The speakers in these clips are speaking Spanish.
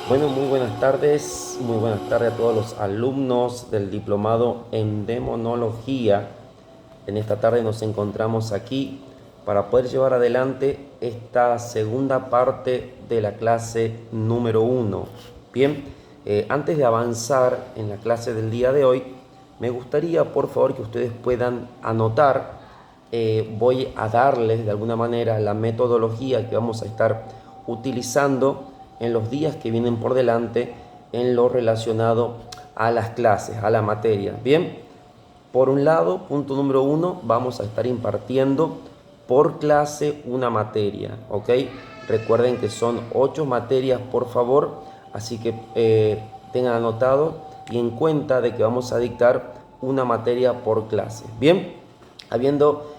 Bueno, muy buenas tardes a todos los alumnos del diplomado en demonología. En esta tarde nos encontramos aquí para poder llevar adelante esta segunda parte de la clase número 1. Bien, antes de avanzar en la clase del día de hoy, me gustaría por favor que ustedes puedan anotar. Voy a darles de alguna manera la metodología que vamos a estar utilizando en los días que vienen por delante en lo relacionado a las clases, a la materia. Bien, por un lado, punto número 1, vamos a estar impartiendo por clase una materia, ¿ok? Recuerden que son 8 materias, por favor, así que tengan anotado y en cuenta de que vamos a dictar una materia por clase. Bien, habiendo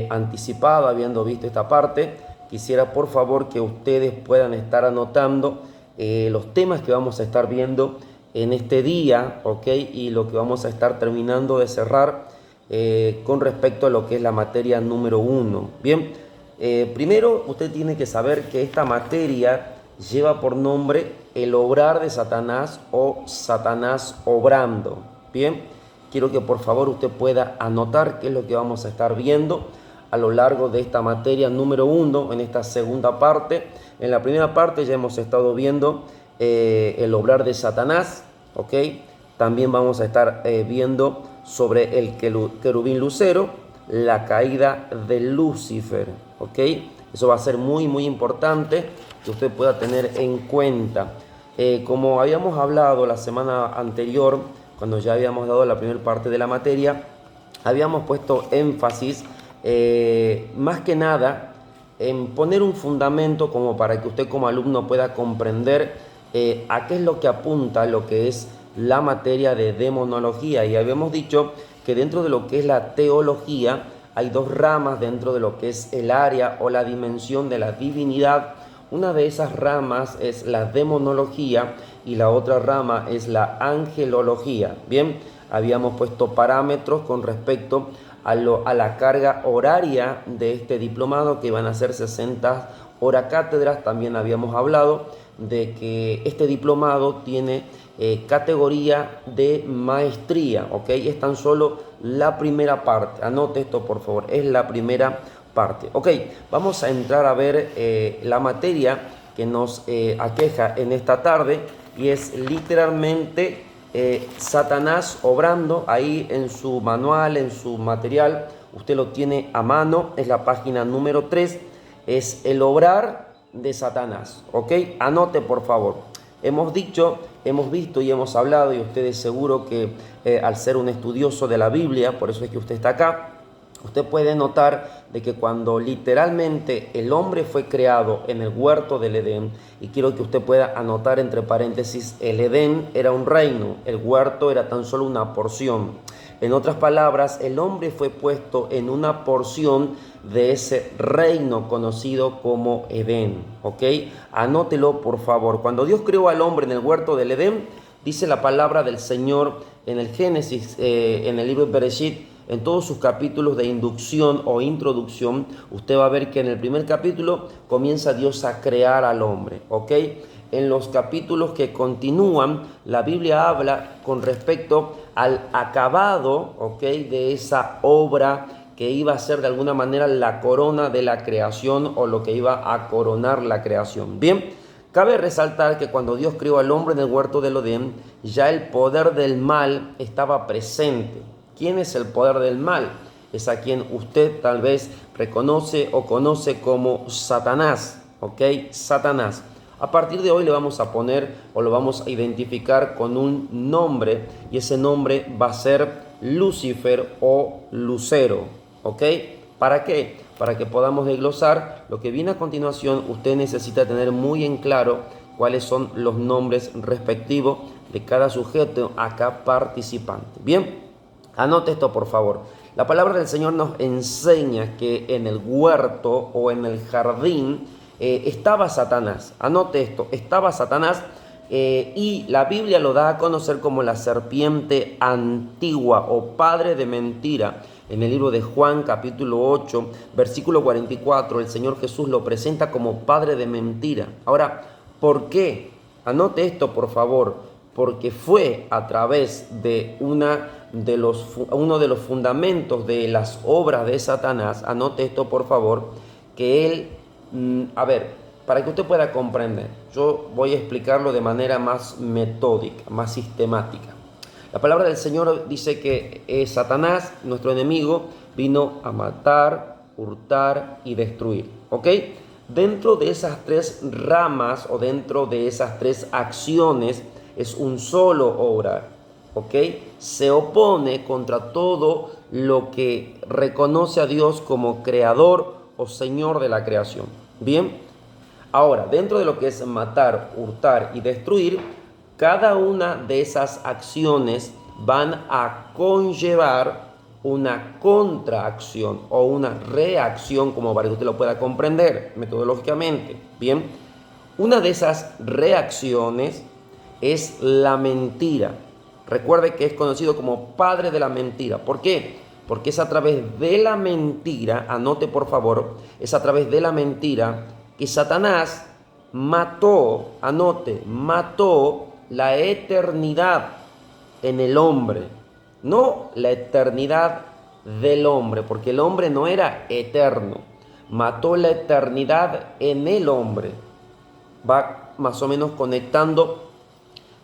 anticipado, habiendo visto esta parte, quisiera por favor que ustedes puedan estar anotando los temas que vamos a estar viendo en este día, ¿ok? Y lo que vamos a estar terminando de cerrar con respecto a lo que es la materia número 1. Bien, primero usted tiene que saber que esta materia lleva por nombre el obrar de Satanás o Satanás obrando. Bien, quiero que por favor usted pueda anotar qué es lo que vamos a estar viendo a lo largo de esta materia número 1 en esta segunda parte. En la primera parte ya hemos estado viendo el obrar de Satanás, ¿ok? También vamos a estar viendo sobre el querubín lucero, la caída de Lucifer, ¿ok? Eso va a ser muy importante que usted pueda tener en cuenta. Como habíamos hablado la semana anterior, cuando ya habíamos dado la primera parte de la materia, habíamos puesto énfasis más que nada en poner un fundamento como para que usted como alumno pueda comprender a qué es lo que apunta lo que es la materia de demonología. Y habíamos dicho que dentro de lo que es la teología hay dos ramas dentro de lo que es el área o la dimensión de la divinidad. Una de esas ramas es la demonología y la otra rama es la angelología. Bien, habíamos puesto parámetros con respecto a la carga horaria de este diplomado, que van a ser 60 horas cátedras. También habíamos hablado de que este diplomado tiene categoría de maestría, ¿ok? Es tan solo la primera parte. Anote esto, por favor, es la primera parte. Ok, vamos a entrar a ver la materia que nos aqueja en esta tarde, y es literalmente Satanás obrando. Ahí en su manual, en su material, usted lo tiene a mano, es la página número 3, es el obrar de Satanás, ¿ok? Anote por favor. Hemos dicho, hemos visto y hemos hablado, y ustedes seguro que al ser un estudioso de la Biblia, por eso es que usted está acá, usted puede notar de que cuando literalmente el hombre fue creado en el huerto del Edén, y quiero que usted pueda anotar entre paréntesis, el Edén era un reino, el huerto era tan solo una porción. En otras palabras, el hombre fue puesto en una porción de ese reino conocido como Edén, ¿ok? Anótelo por favor. Cuando Dios creó al hombre en el huerto del Edén, dice la palabra del Señor en el Génesis, en el libro de Bereshit, en todos sus capítulos de inducción o introducción, usted va a ver que en el primer capítulo comienza Dios a crear al hombre, ¿ok? En los capítulos que continúan, la Biblia habla con respecto al acabado, ¿ok?, de esa obra que iba a ser de alguna manera la corona de la creación, o lo que iba a coronar la creación. Bien, cabe resaltar que cuando Dios creó al hombre en el huerto del Edén, ya el poder del mal estaba presente. ¿Quién es el poder del mal? Es a quien usted tal vez reconoce o conoce como Satanás, ¿ok? Satanás. A partir de hoy le vamos a poner o lo vamos a identificar con un nombre, y ese nombre va a ser Lucifer o Lucero, ¿ok? ¿Para qué? Para que podamos desglosar lo que viene a continuación. Usted necesita tener muy en claro cuáles son los nombres respectivos de cada sujeto acá participante. Bien, anote esto por favor. La palabra del Señor nos enseña que en el huerto o en el jardín estaba Satanás. Anote esto, estaba Satanás, y la Biblia lo da a conocer como la serpiente antigua o padre de mentira. En el libro de Juan capítulo 8, versículo 44, el Señor Jesús lo presenta como padre de mentira. Ahora, ¿por qué? Anote esto, por favor, porque fue a través de uno de los fundamentos de las obras de Satanás, anote esto, por favor, que él, para que usted pueda comprender, yo voy a explicarlo de manera más metódica, más sistemática. La palabra del Señor dice que Satanás, nuestro enemigo, vino a matar, hurtar y destruir, ¿ok? Dentro de esas tres ramas o dentro de esas tres acciones es un solo obrar, ¿ok? Se opone contra todo lo que reconoce a Dios como creador o Señor de la creación. Bien, ahora, dentro de lo que es matar, hurtar y destruir, cada una de esas acciones van a conllevar una contraacción o una reacción, como para que usted lo pueda comprender metodológicamente. Bien, una de esas reacciones es la mentira. Recuerde que es conocido como padre de la mentira. ¿Por qué? Porque es a través de la mentira, anote por favor, es a través de la mentira que Satanás mató la eternidad en el hombre. No la eternidad del hombre, porque el hombre no era eterno. Mató la eternidad en el hombre. Va más o menos conectando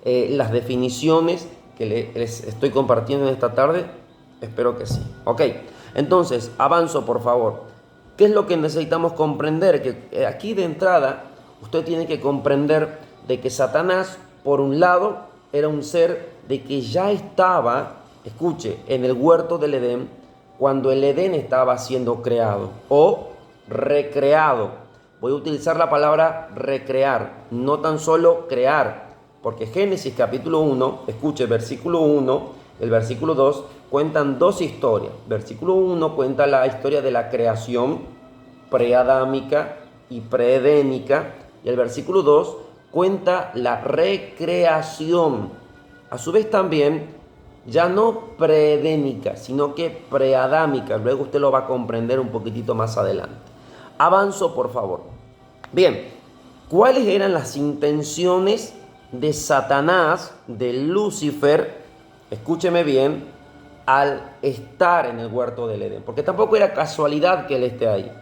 las definiciones que les estoy compartiendo en esta tarde. Espero que sí. Ok, entonces avanzo, por favor. ¿Qué es lo que necesitamos comprender? Que aquí de entrada usted tiene que comprender de que Satanás, por un lado, era un ser de que ya estaba, escuche, en el huerto del Edén, cuando el Edén estaba siendo creado o recreado. Voy a utilizar la palabra recrear, no tan solo crear, porque Génesis capítulo 1, escuche, versículo 1, el versículo 2, cuentan dos historias. Versículo 1 cuenta la historia de la creación preadámica y preedénica, y el versículo 2 cuenta la recreación. A su vez también, ya no preedénica, sino que preadámica. Luego usted lo va a comprender un poquitito más adelante. Avanzo, por favor. Bien, ¿cuáles eran las intenciones de Satanás, de Lucifer? Escúcheme bien, al estar en el huerto del Edén, porque tampoco era casualidad que él esté ahí.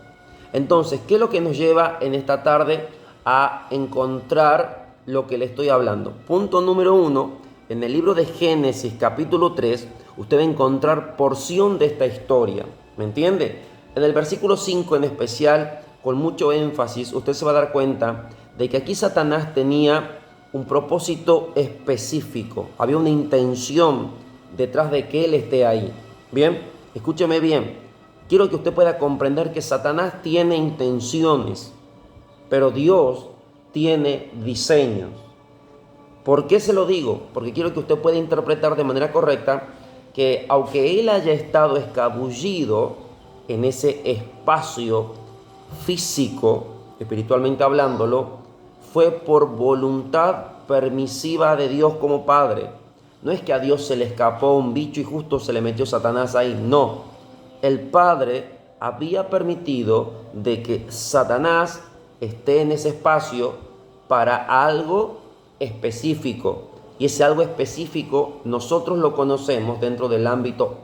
Entonces, ¿qué es lo que nos lleva en esta tarde a encontrar lo que le estoy hablando? Punto número 1, en el libro de Génesis capítulo 3, usted va a encontrar porción de esta historia, ¿me entiende? En el versículo 5 en especial, con mucho énfasis, usted se va a dar cuenta de que aquí Satanás tenía un propósito específico, había una intención detrás de que él esté ahí. Bien, escúcheme bien. Quiero que usted pueda comprender que Satanás tiene intenciones, pero Dios tiene diseños. ¿Por qué se lo digo? Porque quiero que usted pueda interpretar de manera correcta que aunque él haya estado escabullido en ese espacio físico, espiritualmente hablándolo, fue por voluntad permisiva de Dios como Padre. No es que a Dios se le escapó un bicho y justo se le metió Satanás ahí, no. El Padre había permitido de que Satanás esté en ese espacio para algo específico. Y ese algo específico nosotros lo conocemos dentro del ámbito,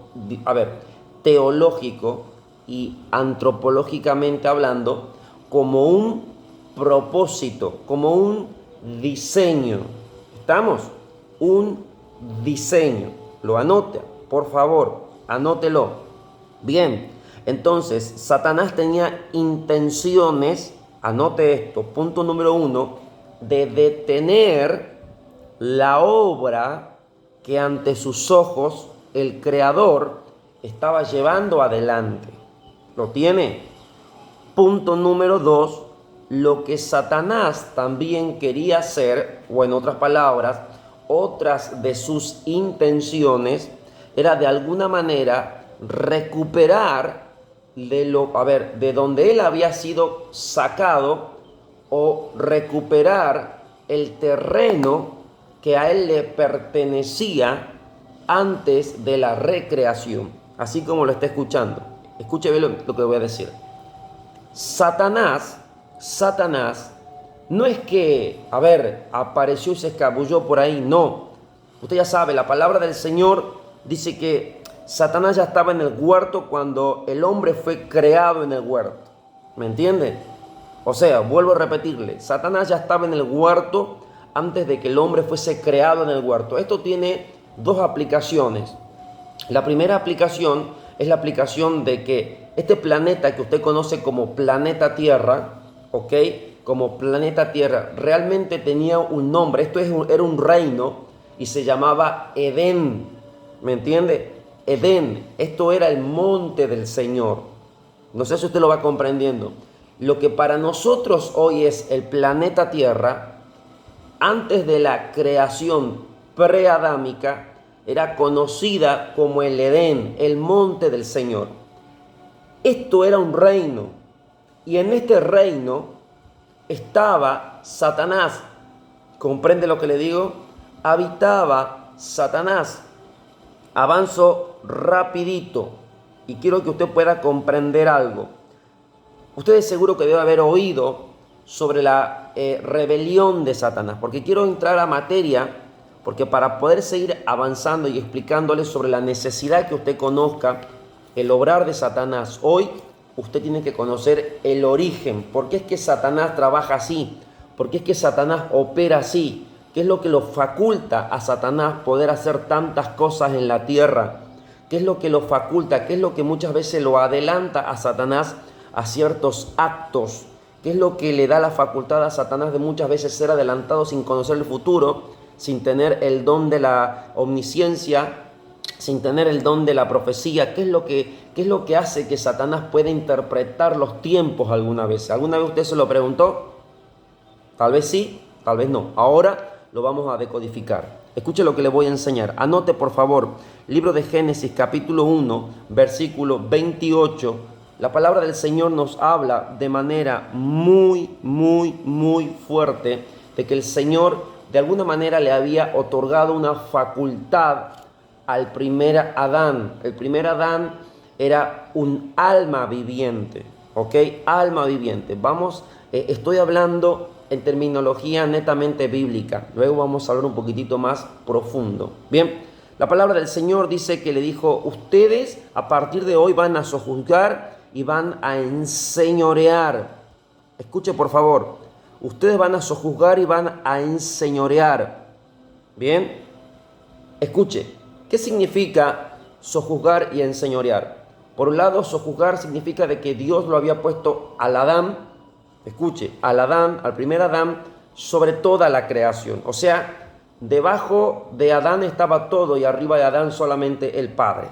teológico y antropológicamente hablando, como un propósito, como un diseño. ¿Estamos? Un diseño. Lo anota, por favor, anótelo. Bien, entonces Satanás tenía intenciones, anote esto, punto número 1, de detener la obra que ante sus ojos el Creador estaba llevando adelante. ¿Lo tiene? Punto número 2, lo que Satanás también quería hacer, o en otras palabras, otras de sus intenciones, era de alguna manera recuperar de donde él había sido sacado, o recuperar el terreno que a él le pertenecía antes de la recreación, así como lo está escuchando. Escuche bien lo que voy a decir. Satanás no es que, apareció y se escabulló por ahí, no. Usted ya sabe, la palabra del Señor dice que Satanás ya estaba en el huerto cuando el hombre fue creado en el huerto. ¿Me entiende? O sea, vuelvo a repetirle, Satanás ya estaba en el huerto antes de que el hombre fuese creado en el huerto. Esto tiene dos aplicaciones. La primera aplicación es la aplicación de que este planeta que usted conoce como planeta Tierra, ¿ok? Como planeta Tierra, realmente tenía un nombre. Era un reino y se llamaba Edén. ¿Me entiende? Edén. Esto era el monte del Señor. No sé si usted lo va comprendiendo. Lo que para nosotros hoy es el planeta Tierra, antes de la creación preadámica, era conocida como el Edén, el monte del Señor. Esto era un reino, y en este reino estaba Satanás. ¿Comprende lo que le digo? Habitaba Satanás. Avanzo rapidito y quiero que usted pueda comprender algo. Usted es seguro que debe haber oído sobre la rebelión de Satanás, porque quiero entrar a materia, porque para poder seguir avanzando y explicándole sobre la necesidad que usted conozca el obrar de Satanás, hoy usted tiene que conocer el origen. ¿Por qué es que Satanás trabaja así? ¿Por qué es que Satanás opera así? ¿Qué es lo que lo faculta a Satanás poder hacer tantas cosas en la tierra? ¿Qué es lo que lo faculta? ¿Qué es lo que muchas veces lo adelanta a Satanás a ciertos actos? ¿Qué es lo que le da la facultad a Satanás de muchas veces ser adelantado sin conocer el futuro, sin tener el don de la omnisciencia, sin tener el don de la profecía? ¿Qué es lo que hace que Satanás pueda interpretar los tiempos alguna vez? ¿Alguna vez usted se lo preguntó? Tal vez sí, tal vez no. Ahora lo vamos a decodificar. Escuche lo que le voy a enseñar. Anote, por favor, libro de Génesis, capítulo 1, versículo 28. La palabra del Señor nos habla de manera muy fuerte de que el Señor de alguna manera le había otorgado una facultad al primer Adán. El primer Adán era un alma viviente, ¿ok? Alma viviente. Estoy hablando en terminología netamente bíblica. Luego vamos a hablar un poquitito más profundo. Bien, la palabra del Señor dice que le dijo: ustedes a partir de hoy van a sojuzgar y van a enseñorear. Escuche, por favor. Ustedes van a sojuzgar y van a enseñorear. Bien, escuche. ¿Qué significa sojuzgar y enseñorear? Por un lado, sojuzgar significa de que Dios lo había puesto al Adán. Escuche, al primer Adán, sobre toda la creación. O sea, debajo de Adán estaba todo y arriba de Adán solamente el Padre.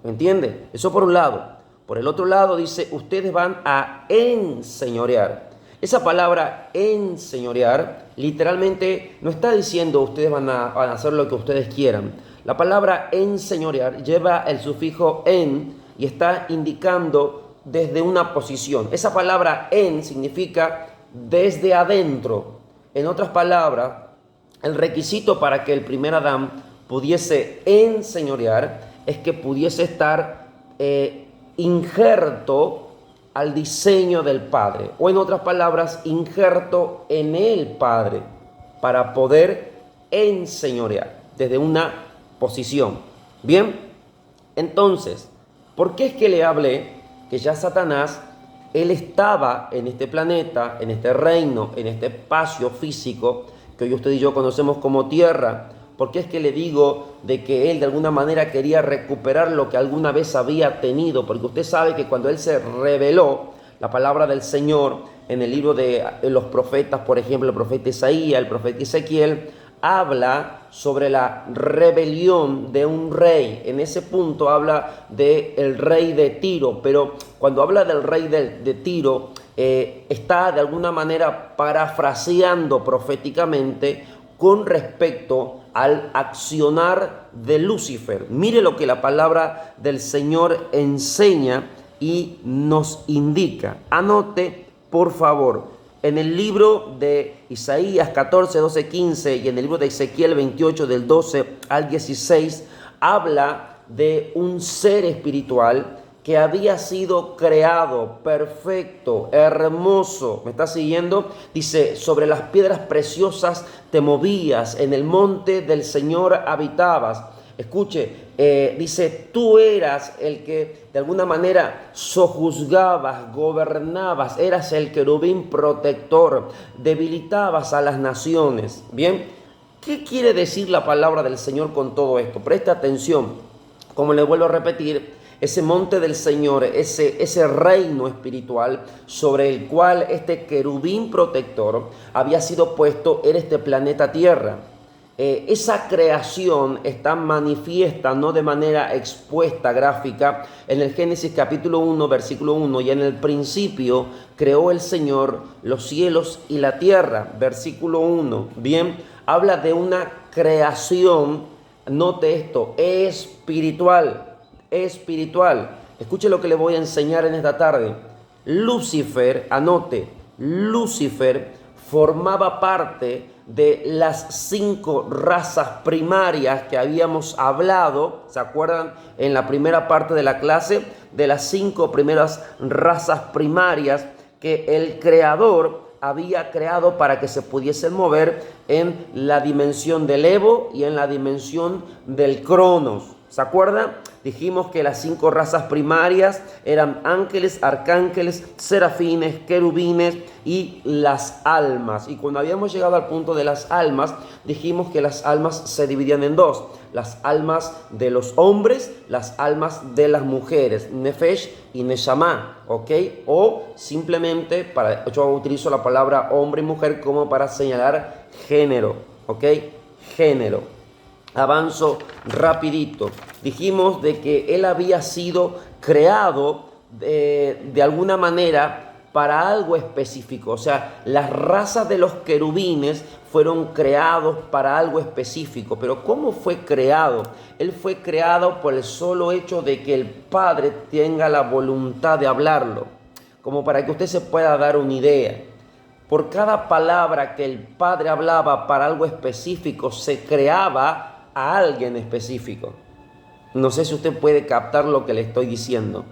¿Me entiende? Eso por un lado. Por el otro lado dice, ustedes van a enseñorear. Esa palabra enseñorear literalmente no está diciendo ustedes van a hacer lo que ustedes quieran. La palabra enseñorear lleva el sufijo en y está indicando desde una posición. Esa palabra en significa desde adentro. En otras palabras, el requisito para que el primer Adán pudiese enseñorear es que pudiese estar injerto al diseño del Padre, o en otras palabras, injerto en el Padre para poder enseñorear desde una posición. Bien, entonces, ¿por qué es que le hablé que ya Satanás, él estaba en este planeta, en este reino, en este espacio físico que hoy usted y yo conocemos como Tierra? ¿Por qué es que le digo de que él de alguna manera quería recuperar lo que alguna vez había tenido? Porque usted sabe que cuando él se reveló, la palabra del Señor en el libro de los profetas, por ejemplo, el profeta Isaías, el profeta Ezequiel, habla sobre la rebelión de un rey. En ese punto habla del rey de Tiro, pero cuando habla del rey de Tiro, está de alguna manera parafraseando proféticamente con respecto al accionar de Lucifer. Mire lo que la palabra del Señor enseña y nos indica. Anote, por favor. En el libro de Isaías 14, 12, 15 y en el libro de Ezequiel 28, del 12 al 16, habla de un ser espiritual que había sido creado, perfecto, hermoso. ¿Me está siguiendo? Dice, sobre las piedras preciosas te movías, en el monte del Señor habitabas. Escuche, dice, tú eras el que de alguna manera sojuzgabas, gobernabas, eras el querubín protector, debilitabas a las naciones. Bien, ¿qué quiere decir la palabra del Señor con todo esto? Presta atención, como le vuelvo a repetir, ese monte del Señor, ese reino espiritual sobre el cual este querubín protector había sido puesto en este planeta Tierra. Esa creación está manifiesta, no de manera expuesta, gráfica, en el Génesis capítulo 1, versículo 1, y en el principio creó el Señor los cielos y la tierra, versículo 1. Bien, habla de una creación, note esto, espiritual. Escuche lo que le voy a enseñar en esta tarde. Lucifer, anote, Lucifer formaba parte de las 5 razas primarias que habíamos hablado, ¿se acuerdan? En la primera parte de la clase, de las 5 primeras razas primarias que el Creador había creado para que se pudiesen mover en la dimensión del Evo y en la dimensión del Cronos. ¿Se acuerdan? Dijimos que las 5 razas primarias eran ángeles, arcángeles, serafines, querubines y las almas. Y cuando habíamos llegado al punto de las almas, dijimos que las almas se dividían en 2. Las almas de los hombres, las almas de las mujeres, Nefesh y Neshama, ¿ok? O simplemente, yo utilizo la palabra hombre y mujer como para señalar género, ¿ok? Género. Avanzo rapidito. Dijimos de que él había sido creado de alguna manera para algo específico. O sea, las razas de los querubines fueron creados para algo específico. Pero ¿cómo fue creado? Él fue creado por el solo hecho de que el Padre tenga la voluntad de hablarlo. Como para que usted se pueda dar una idea. Por cada palabra que el Padre hablaba para algo específico, se creaba a alguien específico. No sé si usted puede captar lo que le estoy diciendo.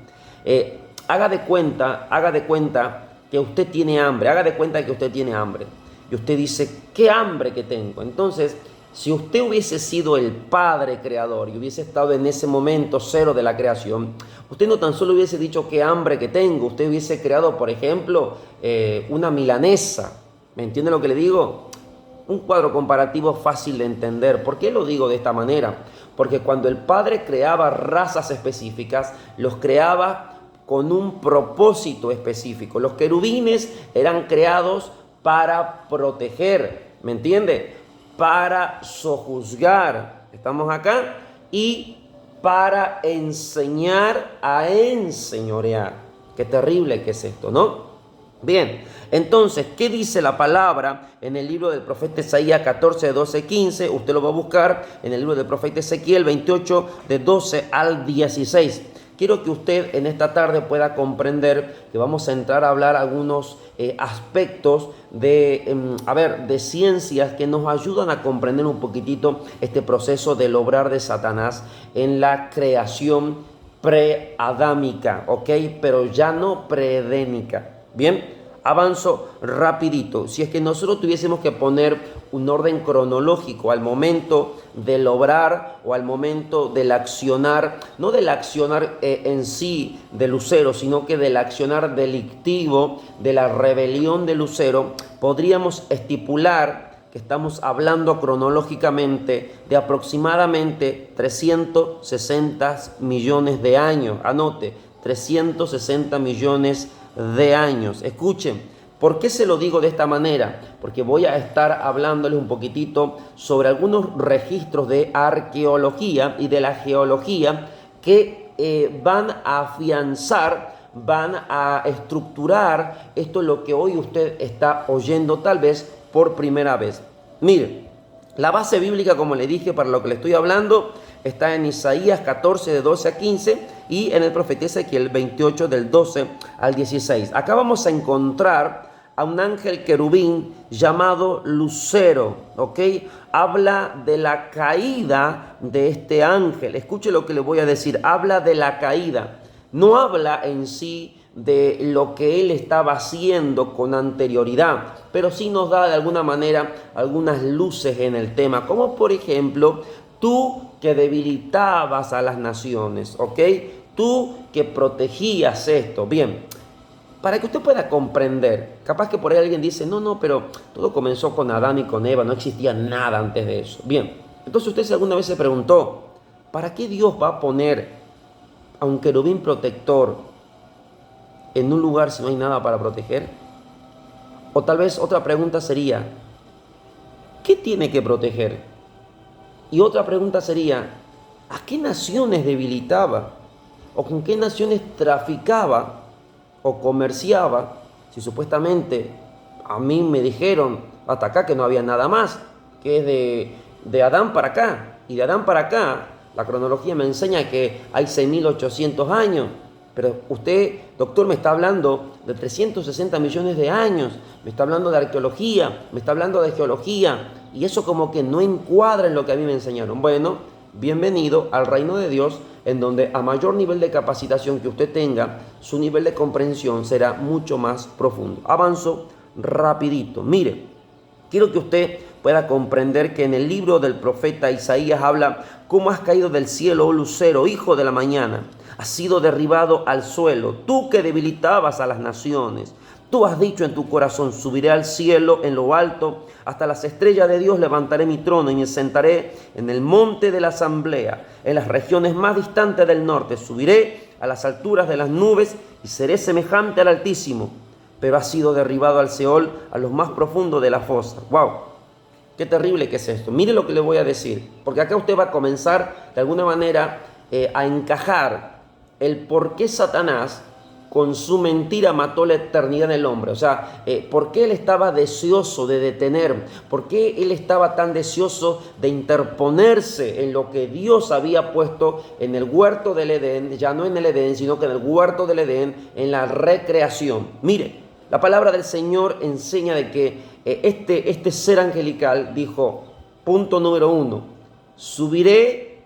Haga de cuenta que usted tiene hambre. Haga de cuenta que usted tiene hambre. Y usted dice, ¿qué hambre que tengo? Entonces, si usted hubiese sido el Padre creador y hubiese estado en ese momento cero de la creación, usted no tan solo hubiese dicho qué hambre que tengo, usted hubiese creado, por ejemplo, una milanesa. ¿Me entiende lo que le digo? Un cuadro comparativo fácil de entender. ¿Por qué lo digo de esta manera? Porque cuando el Padre creaba razas específicas, los creaba con un propósito específico. Los querubines eran creados para proteger, ¿me entiende? Para sojuzgar, estamos acá, y para enseñar a enseñorear. Qué terrible que es esto, ¿no? Bien, entonces, ¿qué dice la palabra en el libro del profeta Isaías 14, 12, 15? Usted lo va a buscar en el libro del profeta Ezequiel 28, de 12 al 16. Quiero que usted en esta tarde pueda comprender que vamos a entrar a hablar algunos aspectos de ciencias que nos ayudan a comprender un poquitito este proceso del obrar de Satanás en la creación preadámica, ¿ok? Pero ya no preedénica. Bien, avanzo rapidito. Si es que nosotros tuviésemos que poner un orden cronológico al momento del obrar o al momento del accionar, no del accionar en sí de Lucero, sino que del accionar delictivo de la rebelión de Lucero, podríamos estipular que estamos hablando cronológicamente de aproximadamente 360 millones de años. Anote, 360 millones de años. Escuchen, ¿por qué se lo digo de esta manera? Porque voy a estar hablándoles un poquitito sobre algunos registros de arqueología y de la geología que van a afianzar, van a estructurar esto lo que hoy usted está oyendo tal vez por primera vez. Mire, la base bíblica, como le dije, para lo que le estoy hablando, está en Isaías 14, de 12 a 15 y en el profeta Ezequiel 28, del 12 al 16. Acá vamos a encontrar a un ángel querubín llamado Lucero, ¿ok? Habla de la caída de este ángel. Escuche lo que le voy a decir. Habla de la caída. No habla en sí de lo que él estaba haciendo con anterioridad, pero sí nos da de alguna manera algunas luces en el tema, como por ejemplo, tú que debilitabas a las naciones, ¿ok? Tú que protegías esto. Bien, para que usted pueda comprender, capaz que por ahí alguien dice, no, pero todo comenzó con Adán y con Eva, no existía nada antes de eso. Bien, entonces usted si alguna vez se preguntó, ¿para qué Dios va a poner a un querubín protector en un lugar si no hay nada para proteger? O tal vez otra pregunta sería, ¿qué tiene que proteger? Y otra pregunta sería, ¿a qué naciones debilitaba? ¿O con qué naciones traficaba o comerciaba? Si supuestamente a mí me dijeron hasta acá que no había nada más, que es de Adán para acá. Y de Adán para acá, la cronología me enseña que hay 6.800 años. Pero usted, doctor, me está hablando de 360 millones de años, me está hablando de arqueología, me está hablando de geología, y eso como que no encuadra en lo que a mí me enseñaron. Bueno, bienvenido al reino de Dios, en donde a mayor nivel de capacitación que usted tenga, su nivel de comprensión será mucho más profundo. Avanzo rapidito. Mire, quiero que usted pueda comprender que en el libro del profeta Isaías habla: ¿cómo has caído del cielo, oh lucero, hijo de la mañana? Has sido derribado al suelo, tú que debilitabas a las naciones. Tú has dicho en tu corazón: subiré al cielo en lo alto, hasta las estrellas de Dios levantaré mi trono y me sentaré en el monte de la asamblea, en las regiones más distantes del norte. Subiré a las alturas de las nubes y seré semejante al Altísimo. Pero has sido derribado al Seol, a los más profundos de la fosa. ¡Wow! Qué terrible que es esto. Mire lo que le voy a decir, porque acá usted va a comenzar de alguna manera a encajar el por qué Satanás con su mentira mató la eternidad del hombre. O sea, por qué él estaba deseoso de detener, por qué él estaba tan deseoso de interponerse en lo que Dios había puesto en el huerto del Edén, ya no en el Edén, sino que en el huerto del Edén, en la recreación. Mire, la palabra del Señor enseña de que este ser angelical dijo, punto número 1, subiré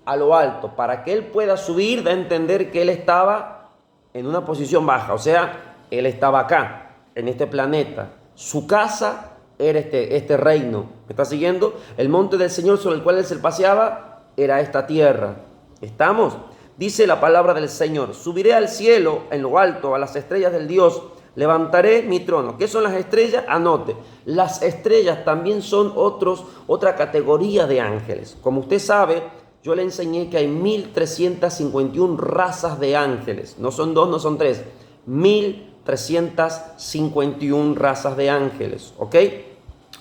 a lo alto. Para que él pueda subir, da a entender que él estaba en una posición baja, o sea, él estaba acá, en este planeta. Su casa era este reino. ¿Me está siguiendo? El monte del Señor sobre el cual él se paseaba era esta tierra. ¿Estamos? Dice la palabra del Señor: subiré al cielo en lo alto, a las estrellas del Dios, levantaré mi trono. ¿Qué son las estrellas? Anote. Las estrellas también son otra categoría de ángeles. Como usted sabe, yo le enseñé que hay 1.351 razas de ángeles. No son 2, no son 3. 1.351 razas de ángeles. ¿Ok?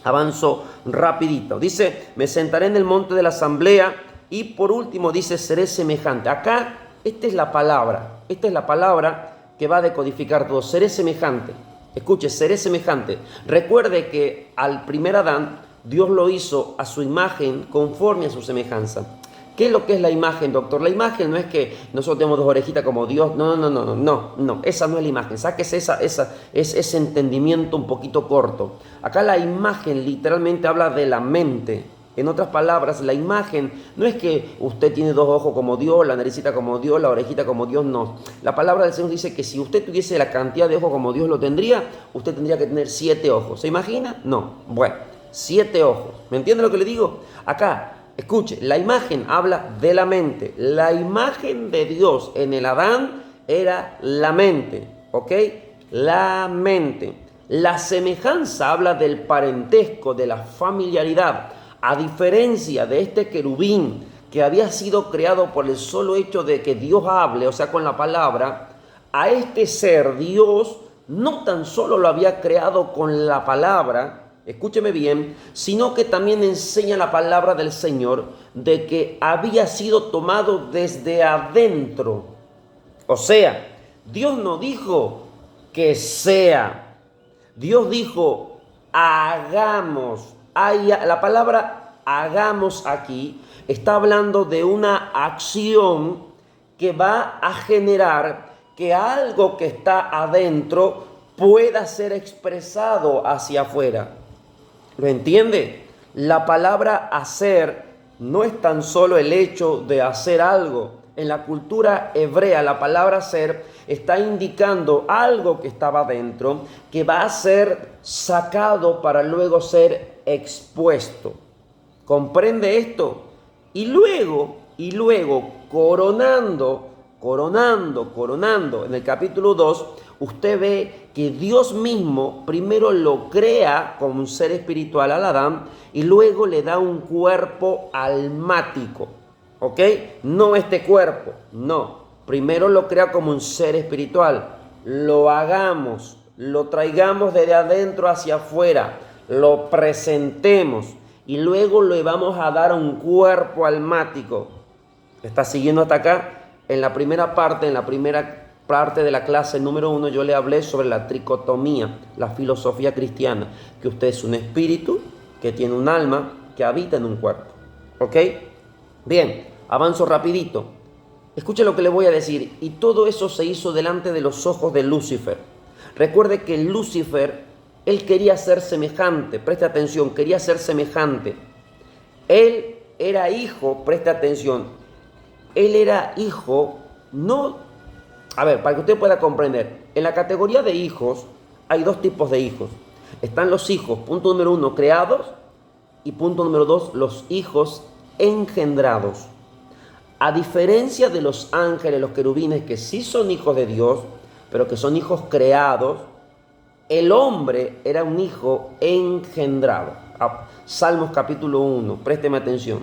Avanzo rapidito. Dice, me sentaré en el monte de la asamblea. Y por último dice, seré semejante. Acá, esta es la palabra. Esta es la palabra que va a decodificar todo. Seré semejante. Escuche, seré semejante. Recuerde que al primer Adán, Dios lo hizo a su imagen, conforme a su semejanza. ¿Qué es lo que es la imagen, doctor? La imagen no es que nosotros tenemos 2 orejitas como Dios. No. Esa no es la imagen. Sáquese ese entendimiento un poquito corto. Acá la imagen literalmente habla de la mente. En otras palabras, la imagen no es que usted tiene 2 ojos como Dios, la naricita como Dios, la orejita como Dios, no. La palabra del Señor dice que si usted tuviese la cantidad de ojos como Dios lo tendría, usted tendría que tener 7 ojos. ¿Se imagina? No. Bueno, 7 ojos. ¿Me entiende lo que le digo? Acá, escuche, la imagen habla de la mente. La imagen de Dios en el Adán era la mente, ¿ok? La mente. La semejanza habla del parentesco, de la familiaridad. A diferencia de este querubín que había sido creado por el solo hecho de que Dios hable, o sea, con la palabra, a este ser Dios no tan solo lo había creado con la palabra, escúcheme bien, sino que también enseña la palabra del Señor de que había sido tomado desde adentro. O sea, Dios no dijo que sea, Dios dijo hagamos. La palabra hagamos aquí está hablando de una acción que va a generar que algo que está adentro pueda ser expresado hacia afuera. ¿Lo entiende? La palabra hacer no es tan solo el hecho de hacer algo. en la cultura hebrea, la palabra ser está indicando algo que estaba dentro, que va a ser sacado para luego ser expuesto. ¿Comprende esto? Y luego, coronando, en el capítulo 2, usted ve que Dios mismo primero lo crea como un ser espiritual al Adán y luego le da un cuerpo almático, ¿ok? No este cuerpo, no. Primero lo crea como un ser espiritual. Lo hagamos, lo traigamos desde adentro hacia afuera, lo presentemos y luego le vamos a dar un cuerpo almático. ¿Está siguiendo hasta acá? En la primera parte de la clase número 1, yo le hablé sobre la tricotomía, la filosofía cristiana, que usted es un espíritu que tiene un alma que habita en un cuerpo. ¿Ok? Bien, avanzo rapidito. Escuche lo que le voy a decir. Y todo eso se hizo delante de los ojos de Lucifer. Recuerde que Lucifer, él quería ser semejante. Preste atención, quería ser semejante. Él era hijo, preste atención. Él era hijo, no... A ver, para que usted pueda comprender. En la categoría de hijos, hay dos tipos de hijos. Están los hijos, punto número 1, creados. Y punto número 2, los hijos engendrados. A diferencia de los ángeles, los querubines, que sí son hijos de Dios, pero que son hijos creados, el hombre era un hijo engendrado. Salmos capítulo 1, présteme atención.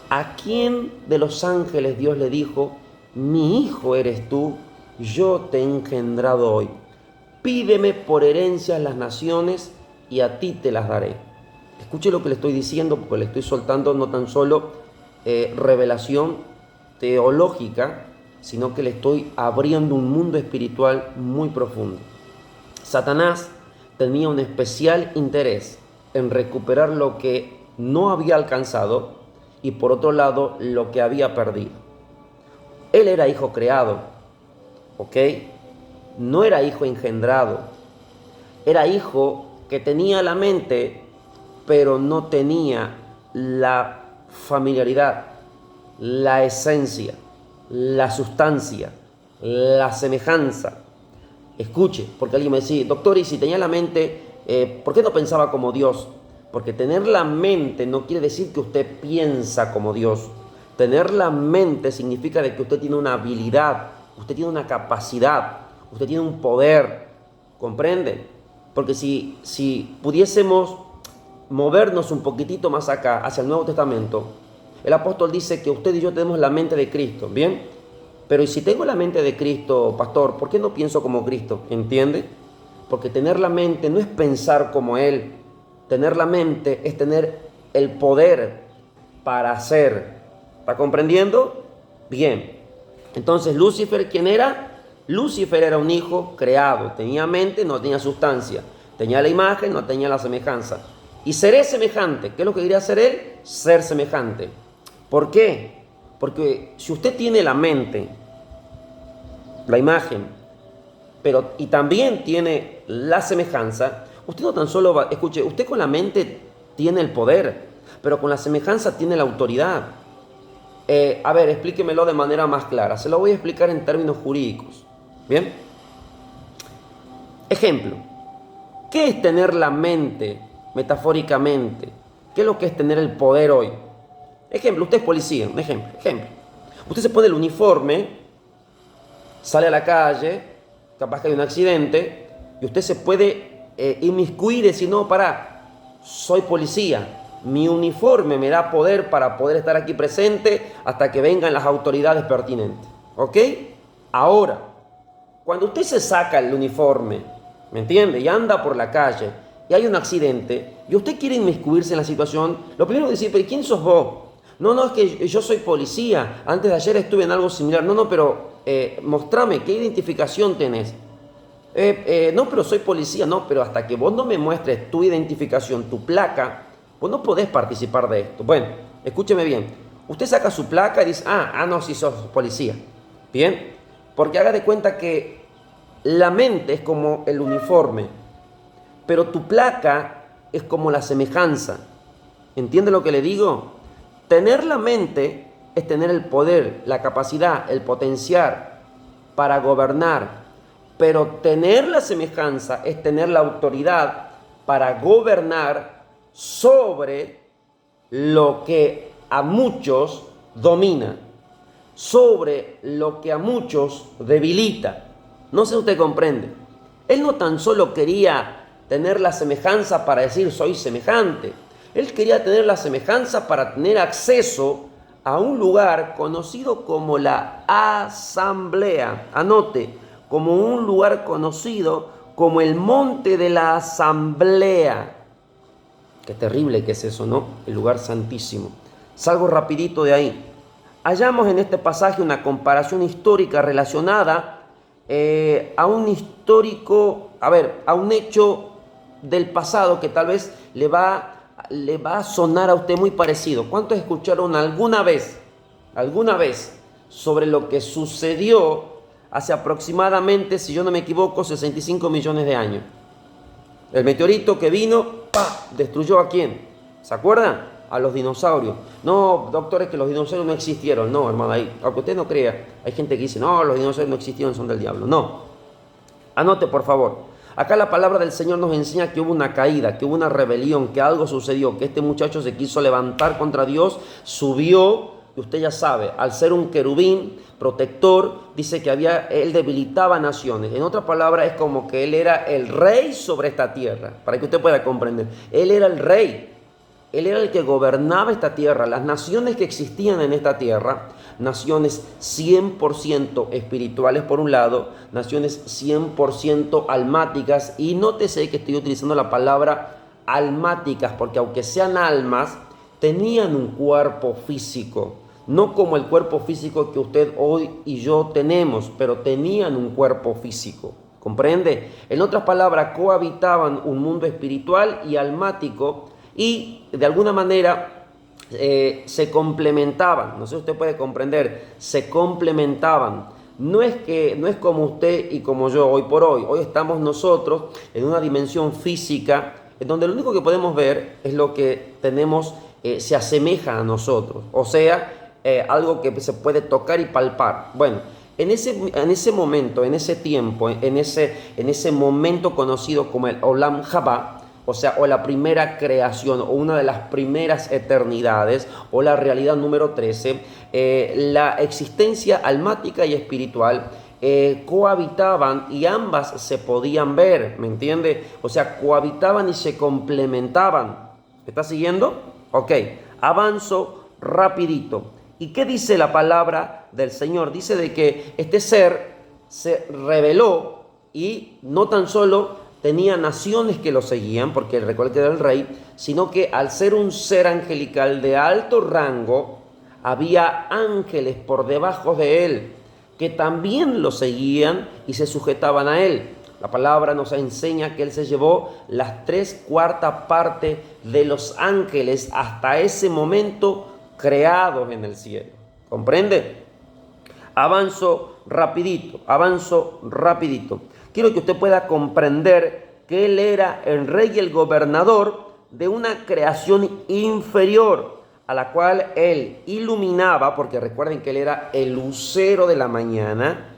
¿A quién de los ángeles Dios le dijo, mi hijo eres tú, yo te he engendrado hoy? Pídeme por herencia las naciones y a ti te las daré. Escuche lo que le estoy diciendo, porque le estoy soltando no tan solo revelación teológica, sino que le estoy abriendo un mundo espiritual muy profundo. Satanás tenía un especial interés en recuperar lo que no había alcanzado y por otro lado lo que había perdido. Él era hijo creado, ¿ok? No era hijo engendrado. Era hijo que tenía la mente, pero no tenía la familiaridad, la esencia, la sustancia, la semejanza. Escuche, porque alguien me decía, doctor, y si tenía la mente, ¿por qué no pensaba como Dios? Porque tener la mente no quiere decir que usted piensa como Dios. Tener la mente significa de que usted tiene una habilidad, usted tiene una capacidad, usted tiene un poder, ¿comprende? Porque si pudiésemos movernos un poquitito más acá, hacia el Nuevo Testamento, el apóstol dice que usted y yo tenemos la mente de Cristo, ¿bien? Pero ¿y si tengo la mente de Cristo, pastor, por qué no pienso como Cristo? ¿Entiende? Porque tener la mente no es pensar como Él. Tener la mente es tener el poder para hacer. ¿Está comprendiendo? Bien. Entonces, ¿Lucifer quién era? Lucifer era un hijo creado. Tenía mente, no tenía sustancia. Tenía la imagen, no tenía la semejanza. Y seré semejante. ¿Qué es lo que quería hacer él? Ser semejante. ¿Por qué? Porque si usted tiene la mente, la imagen, y también tiene la semejanza, usted no tan solo va, escuche, usted con la mente tiene el poder, pero con la semejanza tiene la autoridad. A ver, explíquemelo de manera más clara. Se lo voy a explicar en términos jurídicos. ¿Bien? Ejemplo. ¿Qué es tener la mente metafóricamente? ¿Qué es lo que es tener el poder hoy? Ejemplo, usted es policía, un ejemplo. Usted se pone el uniforme, sale a la calle, capaz que hay un accidente, y usted se puede inmiscuir y decir, no, pará, soy policía. Mi uniforme me da poder para poder estar aquí presente hasta que vengan las autoridades pertinentes. ¿Ok? Ahora, cuando usted se saca el uniforme, ¿me entiende? Y anda por la calle y hay un accidente y usted quiere inmiscuirse en la situación, lo primero que decir, ¿pero quién sos vos? No, es que yo soy policía. Antes de ayer estuve en algo similar. No, pero mostrame, ¿qué identificación tenés? No, pero soy policía. No, pero hasta que vos no me muestres tu identificación, tu placa, vos no podés participar de esto. Bueno, escúcheme bien. Usted saca su placa y dice, no, sí sos policía. Bien, porque haga de cuenta que la mente es como el uniforme, pero tu placa es como la semejanza. ¿Entiende lo que le digo? Tener la mente es tener el poder, la capacidad, el potencial para gobernar, pero tener la semejanza es tener la autoridad para gobernar sobre lo que a muchos domina, sobre lo que a muchos debilita. No sé si usted comprende. Él no tan solo quería tener la semejanza para decir soy semejante. Él quería tener la semejanza para tener acceso a un lugar conocido como la asamblea. Anote, como un lugar conocido como el monte de la asamblea. Qué terrible que es eso, ¿no? El lugar santísimo. Salgo rapidito de ahí. Hallamos en este pasaje una comparación histórica relacionada a un hecho del pasado que tal vez le va a sonar a usted muy parecido. ¿Cuántos escucharon alguna vez sobre lo que sucedió hace aproximadamente, si yo no me equivoco, 65 millones de años? El meteorito que vino, ¡pah!, destruyó ¿a quién? ¿Se acuerdan? A los dinosaurios. No, doctores, que los dinosaurios no existieron. No, hermano, aunque usted no crea, hay gente que dice, no, los dinosaurios no existieron, son del diablo. No. Anote, por favor. Acá la palabra del Señor nos enseña que hubo una caída, que hubo una rebelión, que algo sucedió, que este muchacho se quiso levantar contra Dios, subió, y usted ya sabe, al ser un querubín protector, dice que él debilitaba naciones. En otras palabras, es como que él era el rey sobre esta tierra, para que usted pueda comprender. Él era el rey. Él era el que gobernaba esta tierra. Las naciones que existían en esta tierra, naciones 100% espirituales por un lado, naciones 100% almáticas. Y nótese que estoy utilizando la palabra almáticas, porque aunque sean almas, tenían un cuerpo físico. No como el cuerpo físico que usted hoy y yo tenemos, pero tenían un cuerpo físico. ¿Comprende? En otras palabras, cohabitaban un mundo espiritual y almático, y de alguna manera se complementaban. No sé si usted puede comprender, se complementaban. No es como usted y como yo hoy por hoy. Hoy estamos nosotros en una dimensión física en donde lo único que podemos ver es lo que tenemos, se asemeja a nosotros, o sea, algo que se puede tocar y palpar. Bueno, en ese momento, en ese tiempo, en ese momento conocido como el Olam Jabá, o sea, o la primera creación, o una de las primeras eternidades, o la realidad número 13, la existencia almática y espiritual cohabitaban y ambas se podían ver, ¿me entiende? O sea, cohabitaban y se complementaban. ¿Está siguiendo? Ok, avanzo rapidito. ¿Y qué dice la palabra del Señor? Dice de que este ser se rebeló y no tan solo tenía naciones que lo seguían, porque recuerda que era el rey, sino que al ser un ser angelical de alto rango, había ángeles por debajo de él, que también lo seguían y se sujetaban a él. La palabra nos enseña que él se llevó las 3/4 partes de los ángeles hasta ese momento creados en el cielo. ¿Comprende? Avanzo rapidito. Quiero que usted pueda comprender que él era el rey y el gobernador de una creación inferior, a la cual él iluminaba, porque recuerden que él era el lucero de la mañana.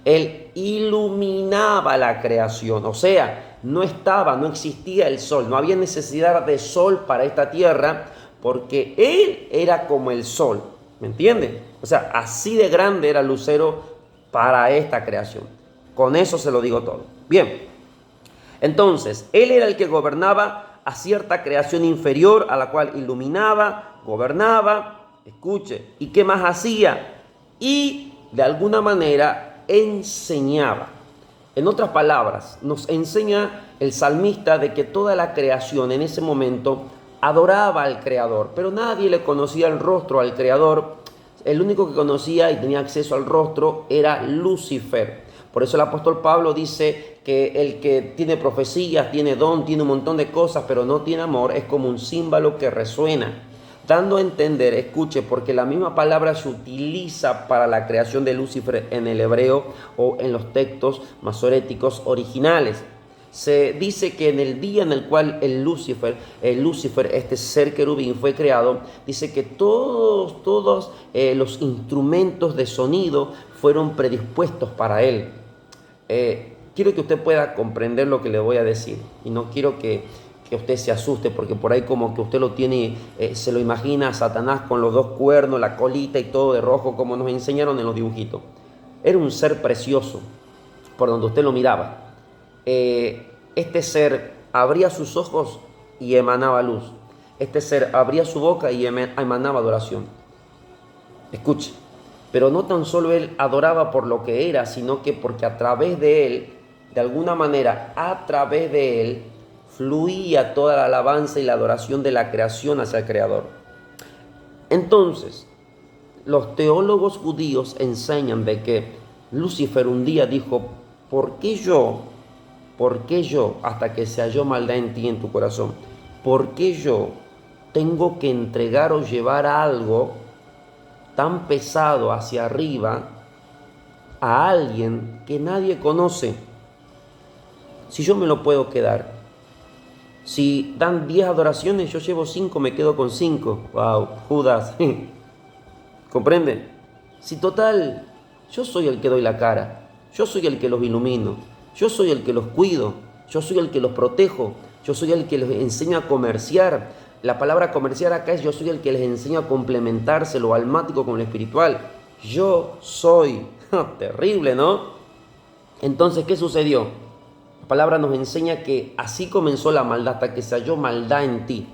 Él iluminaba la creación, o sea, no existía el sol, no había necesidad de sol para esta tierra, porque él era como el sol, ¿me entienden? O sea, así de grande era el lucero para esta creación. Con eso se lo digo todo. Bien, entonces, él era el que gobernaba a cierta creación inferior, a la cual iluminaba, gobernaba, escuche, ¿y qué más hacía? Y de alguna manera enseñaba. En otras palabras, nos enseña el salmista de que toda la creación en ese momento adoraba al Creador, pero nadie le conocía el rostro al Creador. El único que conocía y tenía acceso al rostro era Lucifer. Por eso el apóstol Pablo dice que el que tiene profecías, tiene don, tiene un montón de cosas, pero no tiene amor, es como un címbalo que resuena, dando a entender, escuche, porque la misma palabra se utiliza para la creación de Lucifer en el hebreo o en los textos masoréticos originales. Se dice que en el día en el cual el Lucifer, este ser querubín, fue creado, dice que todos los instrumentos de sonido fueron predispuestos para él. Quiero que usted pueda comprender lo que le voy a decir y no quiero que usted se asuste, porque por ahí como que usted lo tiene, se lo imagina a Satanás con los dos cuernos, la colita y todo de rojo, como nos enseñaron en los dibujitos. Era un ser precioso por donde usted lo miraba. Este ser abría sus ojos y emanaba luz. Este ser abría su boca y emanaba adoración. Escuche, pero no tan solo él adoraba por lo que era, sino que porque a través de él, de alguna manera, a través de él, fluía toda la alabanza y la adoración de la creación hacia el Creador. Entonces, los teólogos judíos enseñan de que Lucifer un día dijo: ¿por qué yo? ¿Por qué yo? Hasta que se halló maldad en ti y en tu corazón. ¿Por qué yo tengo que entregar o llevar algo tan pesado hacia arriba a alguien que nadie conoce? Si yo me lo puedo quedar. Si dan 10 adoraciones, yo llevo 5, me quedo con 5. Wow, Judas. ¿Comprenden? Si total, yo soy el que doy la cara, yo soy el que los ilumino, yo soy el que los cuido, yo soy el que los protejo, yo soy el que les enseña a comerciar. La palabra comerciar acá es yo soy el que les enseña a complementarse lo almático con lo espiritual. Yo soy. Terrible, ¿no? Entonces, ¿qué sucedió? La palabra nos enseña que así comenzó la maldad, hasta que se halló maldad en ti.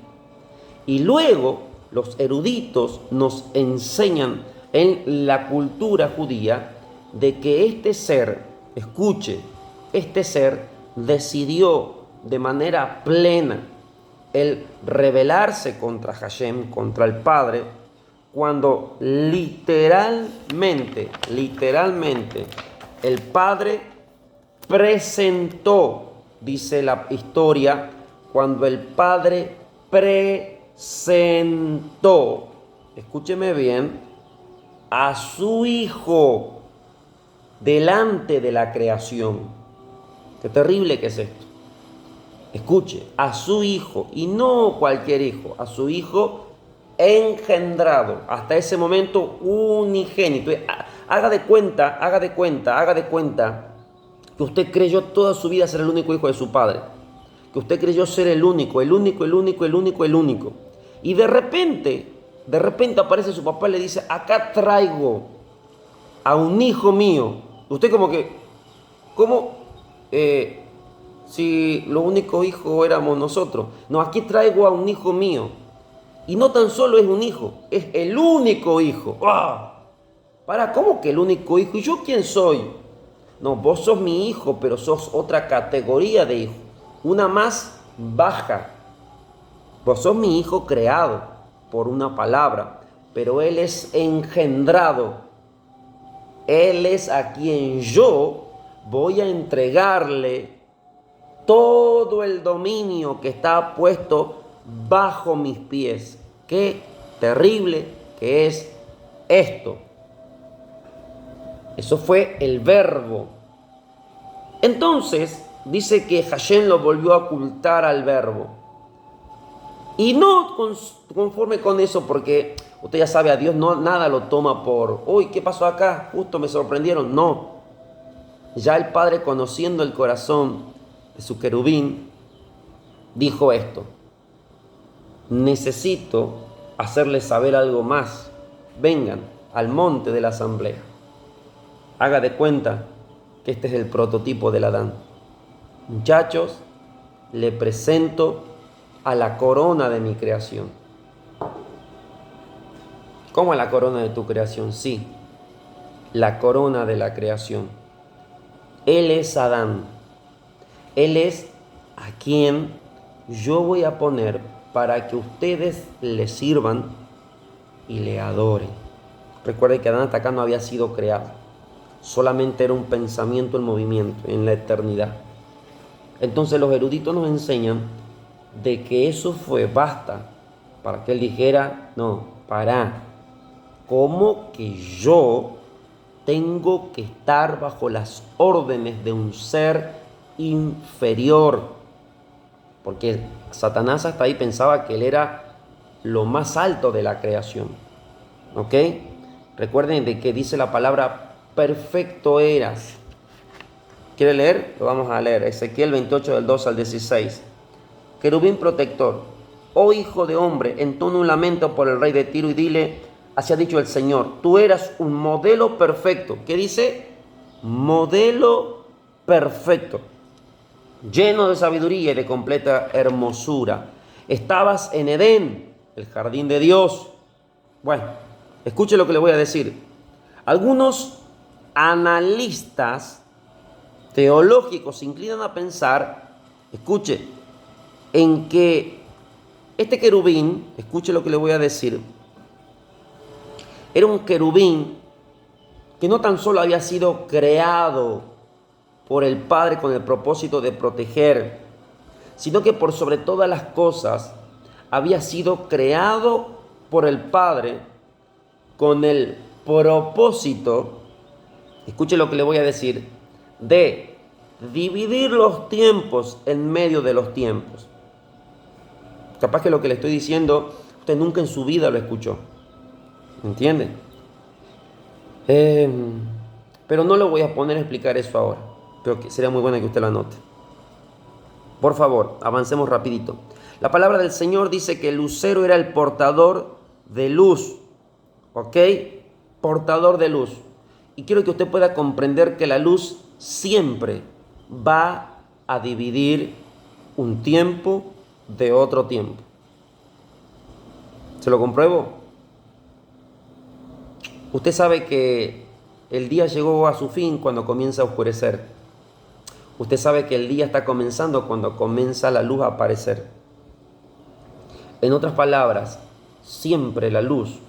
Y luego los eruditos nos enseñan en la cultura judía de que este ser, escuche, este ser decidió de manera plena el rebelarse contra Hashem, contra el Padre, cuando literalmente, el Padre presentó, dice la historia, cuando el Padre presentó, escúcheme bien, a su Hijo delante de la creación. Qué terrible que es esto. Escuche, a su Hijo, y no cualquier hijo, a su Hijo engendrado, hasta ese momento unigénito. Haga de cuenta que usted creyó toda su vida ser el único hijo de su padre, que usted creyó ser el único. Y de repente aparece su papá y le dice: acá traigo a un hijo mío. Usted como que, ¿cómo? Si los únicos hijos éramos nosotros. No, aquí traigo a un hijo mío. Y no tan solo es un hijo, es el único hijo. ¡Ah! ¿Cómo que el único hijo? ¿Y yo quién soy? No, vos sos mi hijo, pero sos otra categoría de hijo, una más baja. Vos sos mi hijo creado por una palabra, pero él es engendrado. Él es a quien yo voy a entregarle todo el dominio que está puesto bajo mis pies. Qué terrible que es esto. Eso fue el verbo. Entonces, dice que Hashem lo volvió a ocultar al verbo. Y no conforme con eso, porque usted ya sabe, a Dios nada lo toma por, uy, ¿qué pasó acá? Justo me sorprendieron. No. Ya el Padre, conociendo el corazón de su querubín, dijo esto: necesito hacerles saber algo más. Vengan al monte de la asamblea. Haga de cuenta que este es el prototipo del Adán. Muchachos, le presento a la corona de mi creación. ¿Cómo a la corona de tu creación? Sí, la corona de la creación. Él es Adán. Él es a quien yo voy a poner para que ustedes le sirvan y le adoren. Recuerden que Adán hasta acá no había sido creado. Solamente era un pensamiento en movimiento en la eternidad. Entonces los eruditos nos enseñan de que eso fue basta para que él dijera: no, pará, ¿cómo que yo tengo que estar bajo las órdenes de un ser inferior, porque Satanás hasta ahí pensaba que él era lo más alto de la creación. ¿Ok? Recuerden de que dice la palabra perfecto eras. ¿Quiere leer? Lo vamos a leer. Ezequiel 28 del 2 al 16. Querubín protector, oh hijo de hombre, entona un lamento por el rey de Tiro y dile, así ha dicho el Señor, tú eras un modelo perfecto. ¿Qué dice? Modelo perfecto, lleno de sabiduría y de completa hermosura. Estabas en Edén, el jardín de Dios. Bueno, escuche lo que le voy a decir. Algunos analistas teológicos se inclinan a pensar, escuche, en que este querubín, escuche lo que le voy a decir, era un querubín que no tan solo había sido creado por el Padre con el propósito de proteger, sino que por sobre todas las cosas había sido creado por el Padre con el propósito, escuche lo que le voy a decir, de dividir los tiempos en medio de los tiempos. Capaz que lo que le estoy diciendo, usted nunca en su vida lo escuchó. ¿Entiende? Pero no lo voy a poner a explicar eso ahora. Pero que sería muy bueno que usted lo anote. Por favor, avancemos rapidito. La palabra del Señor dice que el lucero era el portador de luz. ¿Ok? Portador de luz. Y quiero que usted pueda comprender que la luz siempre va a dividir un tiempo de otro tiempo. ¿Se lo compruebo? Usted sabe que el día llegó a su fin cuando comienza a oscurecer. Usted sabe que el día está comenzando cuando comienza la luz a aparecer. En otras palabras, siempre la luz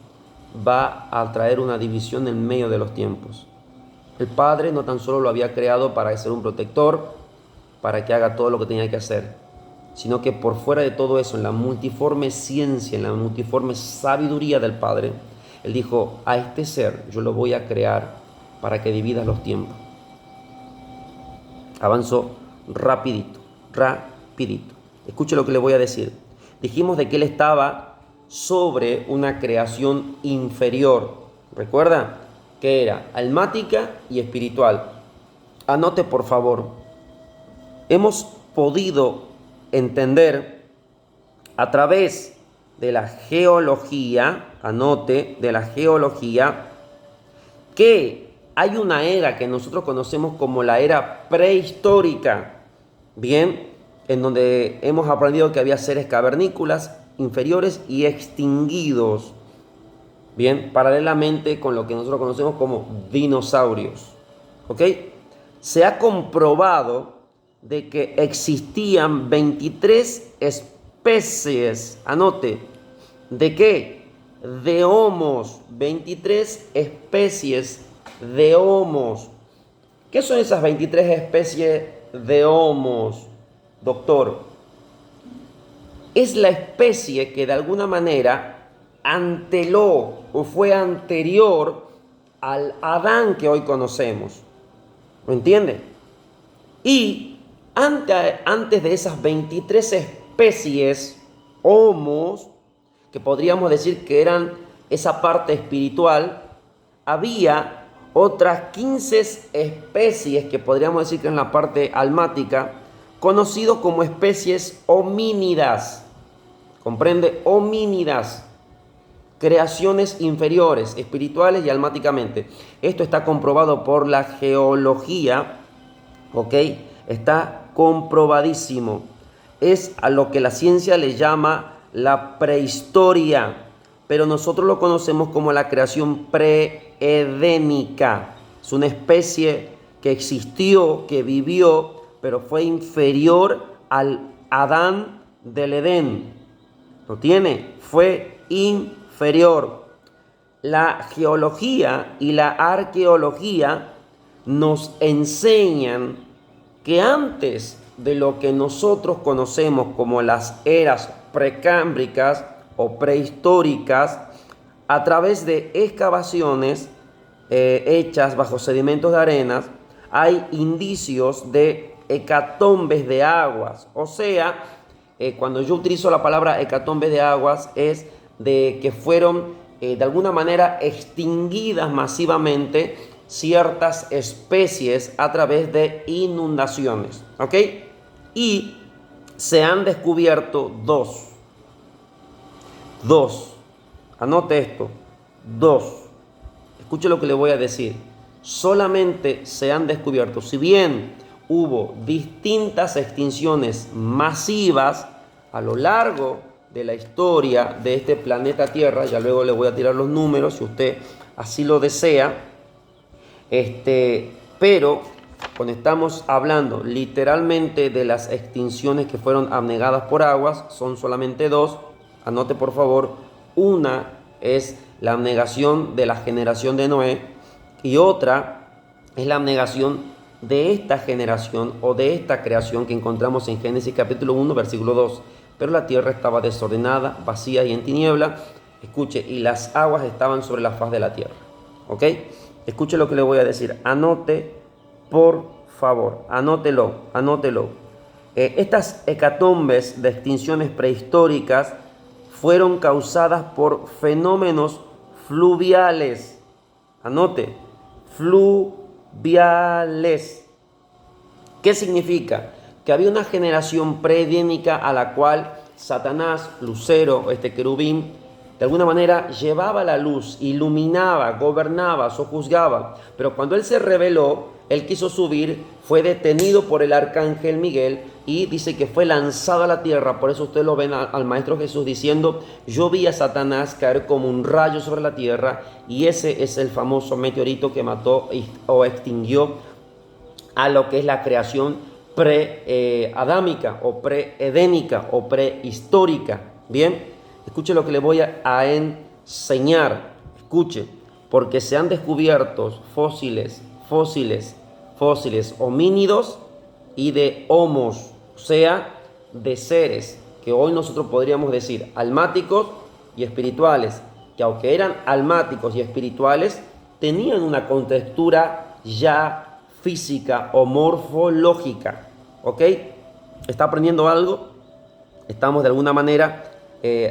va a traer una división en medio de los tiempos. El Padre no tan solo lo había creado para ser un protector, para que haga todo lo que tenía que hacer, sino que por fuera de todo eso, en la multiforme ciencia, en la multiforme sabiduría del Padre, Él dijo, a este ser yo lo voy a crear para que divida los tiempos. Avanzo rapidito. Escuche lo que le voy a decir. Dijimos de que Él estaba sobre una creación inferior. ¿Recuerda? Que era almática y espiritual. Anote por favor. Hemos podido entender a través de la geología, anote, de la geología, que hay una era que nosotros conocemos como la era prehistórica, bien, en donde hemos aprendido que había seres cavernícolas inferiores y extinguidos, bien, paralelamente con lo que nosotros conocemos como dinosaurios, ¿ok? Se ha comprobado de que existían 23 especies, anote, ¿de qué? De homos, 23 especies de homos. ¿Qué son esas 23 especies de homos, doctor? Es la especie que de alguna manera anteló o fue anterior al Adán que hoy conocemos. ¿Lo entiende? Y antes de esas 23 especies, homos, que podríamos decir que eran esa parte espiritual, había otras 15 especies que podríamos decir que eran la parte almática, conocidos como especies homínidas. ¿Comprende? Homínidas. Creaciones inferiores, espirituales y almáticamente. Esto está comprobado por la geología, ¿ok? Está comprobadísimo. Es a lo que la ciencia le llama la prehistoria, pero nosotros lo conocemos como la creación preedénica. Es una especie que existió, que vivió, pero fue inferior al Adán del Edén. ¿Lo tiene? Fue inferior. La geología y la arqueología nos enseñan que antes de lo que nosotros conocemos como las eras precámbricas o prehistóricas, a través de excavaciones hechas bajo sedimentos de arenas, hay indicios de hecatombes de aguas. O sea, cuando yo utilizo la palabra hecatombes de aguas es de que fueron de alguna manera extinguidas masivamente ciertas especies a través de inundaciones. ¿Ok? Y se han descubierto dos. Anote esto. Escuche lo que le voy a decir. Solamente se han descubierto, si bien hubo distintas extinciones masivas a lo largo de la historia de este planeta Tierra, ya luego le voy a tirar los números si usted así lo desea, pero cuando estamos hablando literalmente de las extinciones que fueron abnegadas por aguas, son solamente dos. Anote por favor, una es la abnegación de la generación de Noé y otra es la abnegación de esta generación o de esta creación que encontramos en Génesis capítulo 1 versículo 2. Pero la tierra estaba desordenada, vacía y en tiniebla. Escuche, y las aguas estaban sobre la faz de la tierra. ¿Ok? Escuche lo que le voy a decir. Anote, por favor, anótelo. Estas hecatombes de extinciones prehistóricas fueron causadas por fenómenos fluviales. Anote, fluviales. ¿Qué significa? Que había una generación preedénica a la cual Satanás, Lucero, este querubín, de alguna manera llevaba la luz, iluminaba, gobernaba, sojuzgaba. Pero cuando él se rebeló, él quiso subir, fue detenido por el arcángel Miguel y dice que fue lanzado a la tierra. Por eso ustedes lo ven al Maestro Jesús diciendo: yo vi a Satanás caer como un rayo sobre la tierra, y ese es el famoso meteorito que mató o extinguió a lo que es la creación pre-adámica o pre-edénica o prehistórica. Bien, escuche lo que le voy a enseñar. Escuche, porque se han descubierto fósiles homínidos y de homos, o sea, de seres que hoy nosotros podríamos decir almáticos y espirituales, que aunque eran almáticos y espirituales, tenían una contextura ya física o morfológica. ¿Ok? ¿Está aprendiendo algo? Estamos de alguna manera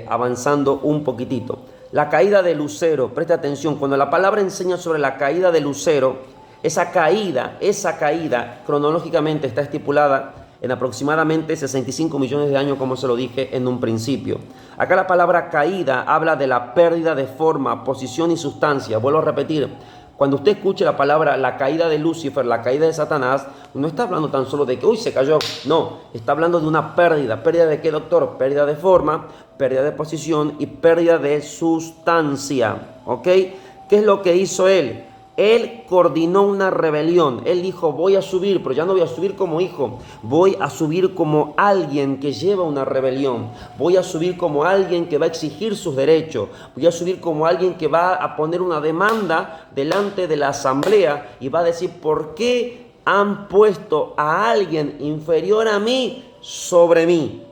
avanzando un poquitito. La caída de Lucero, preste atención, cuando la palabra enseña sobre la caída de Lucero, esa caída cronológicamente está estipulada en aproximadamente 65 millones de años, como se lo dije en un principio. Acá la palabra caída habla de la pérdida de forma, posición y sustancia. Vuelvo a repetir. Cuando usted escuche la palabra la caída de Lucifer, la caída de Satanás, no está hablando tan solo de que uy, se cayó. No, está hablando de una pérdida. ¿Pérdida de qué, doctor? Pérdida de forma, pérdida de posición y pérdida de sustancia. ¿Ok? ¿Qué es lo que hizo él? Él coordinó una rebelión. Él dijo: voy a subir, pero ya no voy a subir como hijo. Voy a subir como alguien que lleva una rebelión. Voy a subir como alguien que va a exigir sus derechos. Voy a subir como alguien que va a poner una demanda delante de la asamblea y va a decir: ¿por qué han puesto a alguien inferior a mí sobre mí?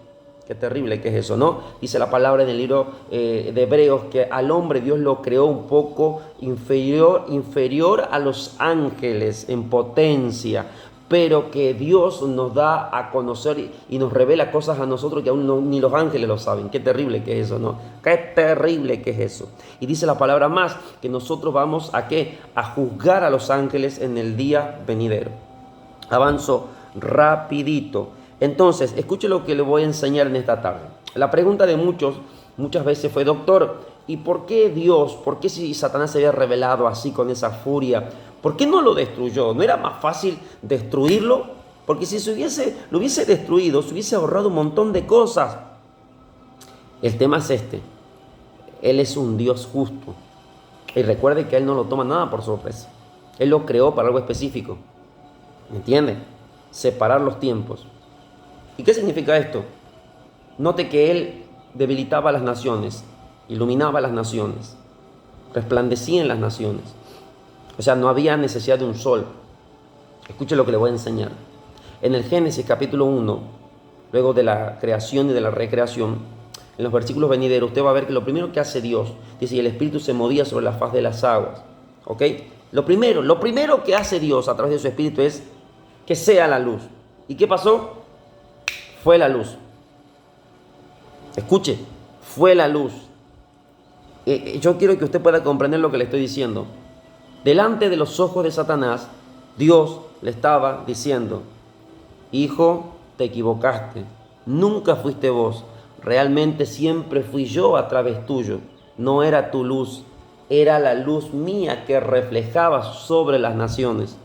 Qué terrible que es eso, ¿no? Dice la palabra en el libro de Hebreos que al hombre Dios lo creó un poco inferior a los ángeles en potencia, pero que Dios nos da a conocer y nos revela cosas a nosotros que aún ni los ángeles lo saben. Qué terrible que es eso, ¿no? Qué terrible que es eso. Y dice la palabra más que nosotros vamos a ¿qué? A juzgar a los ángeles en el día venidero. Avanzo rapidito. Entonces, escuche lo que le voy a enseñar en esta tarde. La pregunta de muchas veces fue: doctor, ¿y por qué Dios, por qué si Satanás se había revelado así con esa furia, por qué no lo destruyó? ¿No era más fácil destruirlo? Porque si lo hubiese destruido, se hubiese ahorrado un montón de cosas. El tema es este: Él es un Dios justo. Y recuerde que Él no lo toma nada por sorpresa. Él lo creó para algo específico. ¿Me entiende? Separar los tiempos. ¿Y qué significa esto? Note que Él debilitaba a las naciones, iluminaba a las naciones, resplandecía en las naciones. O sea, no había necesidad de un sol. Escuche lo que le voy a enseñar. En el Génesis capítulo 1, luego de la creación y de la recreación, en los versículos venideros, usted va a ver que lo primero que hace Dios, dice: y el Espíritu se movía sobre la faz de las aguas. ¿Ok? Lo primero que hace Dios a través de su Espíritu es que sea la luz. ¿Y qué pasó? Fue la luz. Escuche, fue la luz. Yo quiero que usted pueda comprender lo que le estoy diciendo. Delante de los ojos de Satanás, Dios le estaba diciendo: hijo, te equivocaste. Nunca fuiste vos. Realmente siempre fui yo a través tuyo. No era tu luz, era la luz mía que reflejaba sobre las naciones.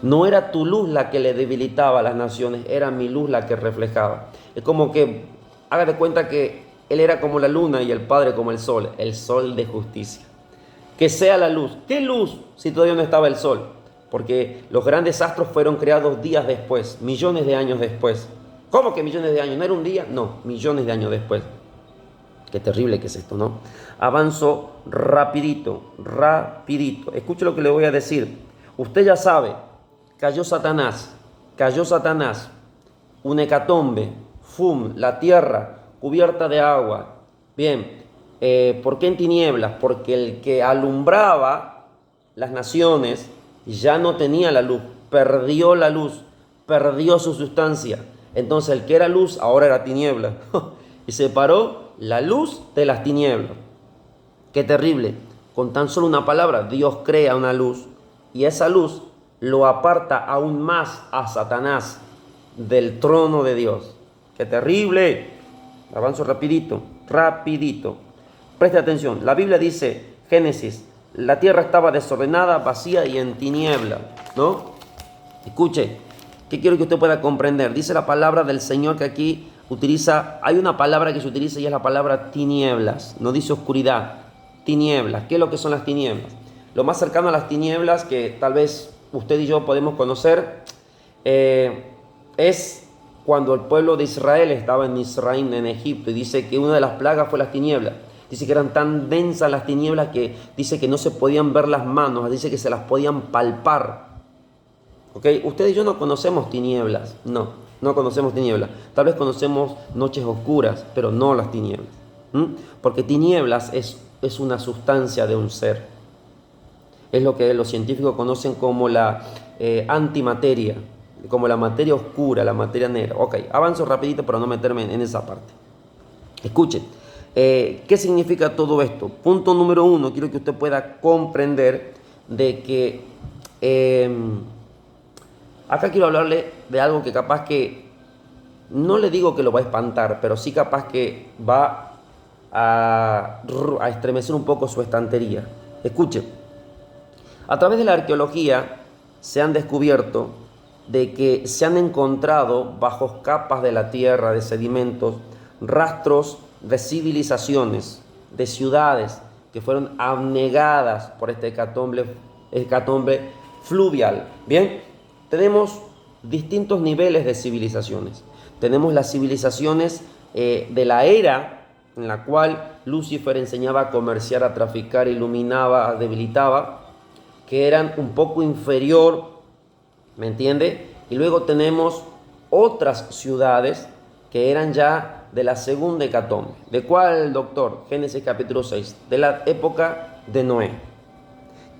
No era tu luz la que le debilitaba a las naciones, era mi luz la que reflejaba. Es como que, haga de cuenta que Él era como la luna y el Padre como el sol de justicia. Que sea la luz. ¿Qué luz si todavía no estaba el sol? Porque los grandes astros fueron creados días después, millones de años después. ¿Cómo que millones de años? ¿No era un día? No, millones de años después. Qué terrible que es esto, ¿no? Avanzo rapidito. Escuche lo que le voy a decir. Usted ya sabe, cayó Satanás, un hecatombe, la tierra cubierta de agua. Bien, ¿por qué en tinieblas? Porque el que alumbraba las naciones ya no tenía la luz, perdió la luz, perdió su sustancia. Entonces el que era luz ahora era tiniebla y separó la luz de las tinieblas. Qué terrible. Con tan solo una palabra Dios crea una luz y esa luz lo aparta aún más a Satanás del trono de Dios. ¡Qué terrible! Avanzo rapidito. Preste atención. La Biblia dice, Génesis, la tierra estaba desordenada, vacía y en tiniebla, ¿no? Escuche, ¿qué quiero que usted pueda comprender? Dice la palabra del Señor que aquí utiliza, hay una palabra que se utiliza y es la palabra tinieblas. No dice oscuridad, tinieblas. ¿Qué es lo que son las tinieblas? Lo más cercano a las tinieblas que tal vez usted y yo podemos conocer es cuando el pueblo de Israel estaba en Misraim, en Egipto, y dice que una de las plagas fue las tinieblas. Dice que eran tan densas las tinieblas que dice que no se podían ver las manos, dice que se las podían palpar. ¿Ok? Usted y yo no conocemos tinieblas, no conocemos tinieblas. Tal vez conocemos noches oscuras, pero no las tinieblas. Porque tinieblas es una sustancia de un ser. Es lo que los científicos conocen como la antimateria, como la materia oscura, la materia negra. Ok, avanzo rapidito para no meterme en esa parte. Escuche, ¿qué significa todo esto? Punto número 1, quiero que usted pueda comprender de que acá quiero hablarle de algo que capaz que, no le digo que lo va a espantar, pero sí capaz que va a estremecer un poco su estantería. Escuche, a través de la arqueología se han descubierto de que se han encontrado bajo capas de la tierra, de sedimentos, rastros de civilizaciones, de ciudades que fueron abnegadas por este hecatombe fluvial. Bien, tenemos distintos niveles de civilizaciones. Tenemos las civilizaciones de la era en la cual Lucifer enseñaba a comerciar, a traficar, iluminaba, debilitaba, que eran un poco inferior, ¿me entiende? Y luego tenemos otras ciudades que eran ya de la segunda hecatombe. ¿De cuál, doctor? Génesis capítulo 6, de la época de Noé.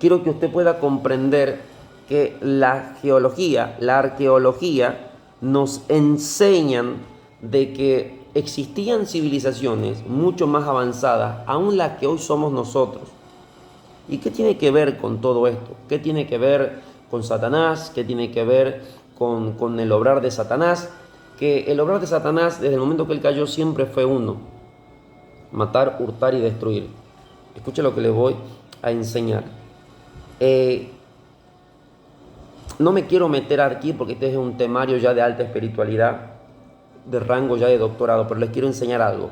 Quiero que usted pueda comprender que la geología, la arqueología nos enseñan de que existían civilizaciones mucho más avanzadas, aún las que hoy somos nosotros. ¿Y qué tiene que ver con todo esto? ¿Qué tiene que ver con Satanás? ¿Qué tiene que ver con el obrar de Satanás? Que el obrar de Satanás, desde el momento que él cayó, siempre fue uno: matar, hurtar y destruir. Escuche lo que le voy a enseñar. No me quiero meter aquí porque este es un temario ya de alta espiritualidad, de rango ya de doctorado, pero les quiero enseñar algo.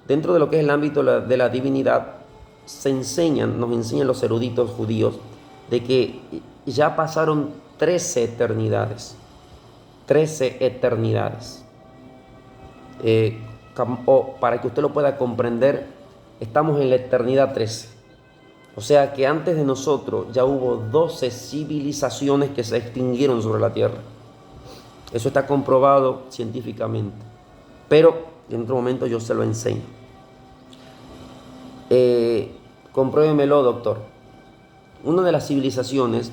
Dentro de lo que es el ámbito de la divinidad, nos enseñan los eruditos judíos de que ya pasaron 13 eternidades. 13 eternidades. Para que usted lo pueda comprender, estamos en la eternidad 13. O sea que antes de nosotros ya hubo 12 civilizaciones que se extinguieron sobre la tierra. Eso está comprobado científicamente. Pero en otro momento yo se lo enseño. Compruébemelo, doctor. Una de las civilizaciones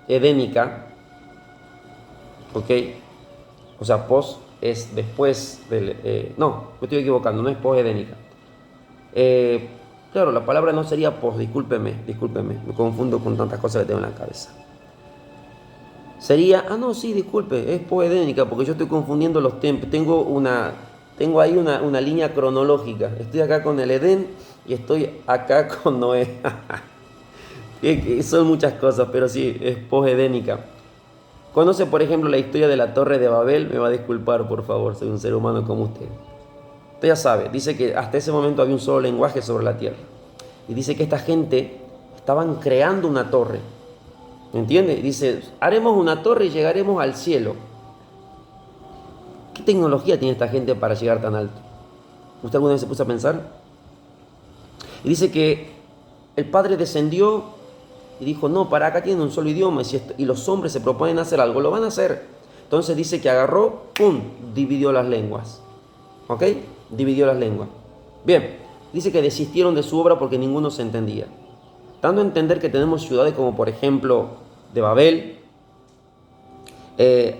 edénica, ¿ok? O sea, pos es después del... no, me estoy equivocando, no es posedénica. Claro, la palabra no sería pos, discúlpeme, me confundo con tantas cosas que tengo en la cabeza. Sería, no, sí, disculpe, es posedénica, porque yo estoy confundiendo los tiempos. Tengo ahí una línea cronológica. Estoy acá con el Edén y estoy acá con Noé. Son muchas cosas, pero sí, es posedénica. Conoce, por ejemplo, la historia de la Torre de Babel. Me va a disculpar, por favor, soy un ser humano como usted. Usted ya sabe, dice que hasta ese momento había un solo lenguaje sobre la tierra. Y dice que esta gente estaban creando una torre. ¿Me entiende? Dice, haremos una torre y llegaremos al cielo. ¿Qué tecnología tiene esta gente para llegar tan alto? ¿Usted alguna vez se puso a pensar? Y dice que el Padre descendió y dijo, no, para acá tienen un solo idioma y los hombres se proponen hacer algo, lo van a hacer. Entonces dice que agarró, ¡pum!, dividió las lenguas. ¿Ok? Dividió las lenguas. Bien, dice que desistieron de su obra porque ninguno se entendía. Dando a entender que tenemos ciudades como por ejemplo de Babel.